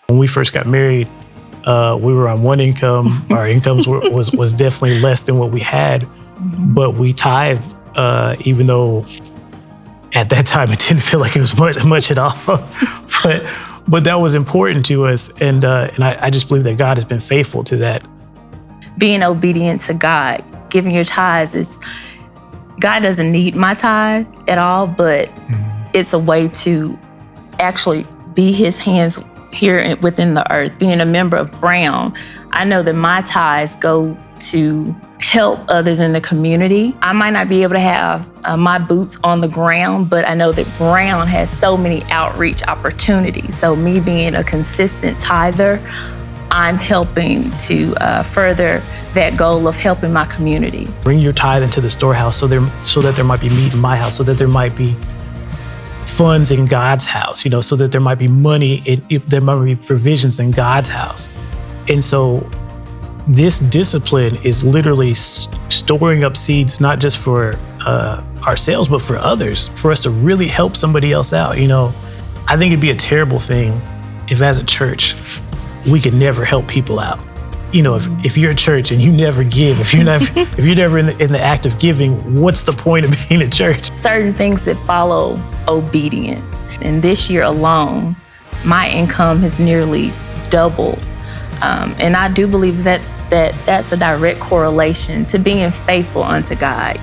When we first got married, we were on one income. Our incomes was definitely less than what we had, but we tithed, even though at that time it didn't feel like it was much at all. but that was important to us, and I just believe that God has been faithful to that. Being obedient to God, giving your tithes God doesn't need my tithe at all, but it's a way to actually be His hands here within the earth. Being a member of Brown, I know that my tithes go to help others in the community. I might not be able to have my boots on the ground, but I know that Brown has so many outreach opportunities. So me being a consistent tither, I'm helping to further that goal of helping my community. Bring your tithe into the storehouse so that there might be meat in my house, so that there might be funds in God's house, so that there might be money, there might be provisions in God's house. And so this discipline is literally storing up seeds, not just for ourselves, but for others, for us to really help somebody else out. I think it'd be a terrible thing if as a church, we could never help people out. If you're a church and you never give, if you're never in the act of giving, what's the point of being a church? Certain things that follow obedience. And this year alone, my income has nearly doubled. And I do believe that's a direct correlation to being faithful unto God.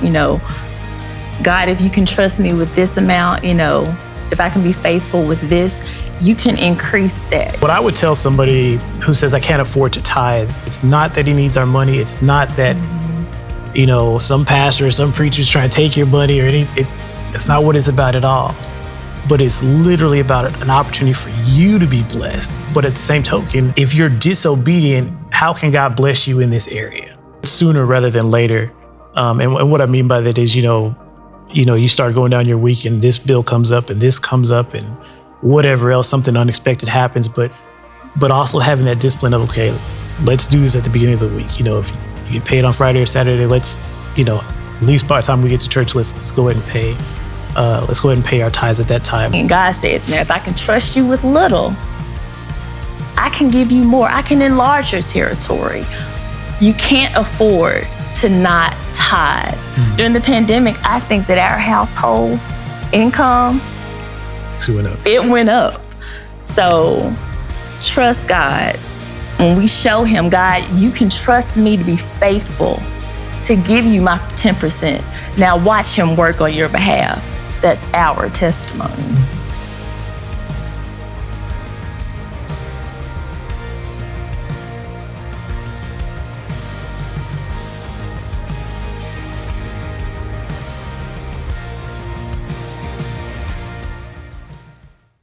God, if you can trust me with this amount, if I can be faithful with this, you can increase that. What I would tell somebody who says, I can't afford to tithe, it's not that he needs our money. It's not that, some pastor or some preacher's trying to take your money or anything. It's not what it's about at all. But it's literally about an opportunity for you to be blessed. But at the same token, if you're disobedient, how can God bless you in this area? Sooner rather than later. And what I mean by that is, you start going down your week and this bill comes up and this comes up and whatever else, something unexpected happens, but also having that discipline of, okay, let's do this at the beginning of the week. If you get paid on Friday or Saturday, let's, at least by the time we get to church, let's go ahead and pay. Let's go ahead and pay our tithes at that time. And God says, now, if I can trust you with little, I can give you more. I can enlarge your territory. You can't afford to not tithe. During the pandemic, I think that our household income, it went up. So trust God. When we show Him, God, you can trust me to be faithful, to give you my 10%. Now watch Him work on your behalf. That's our testimony.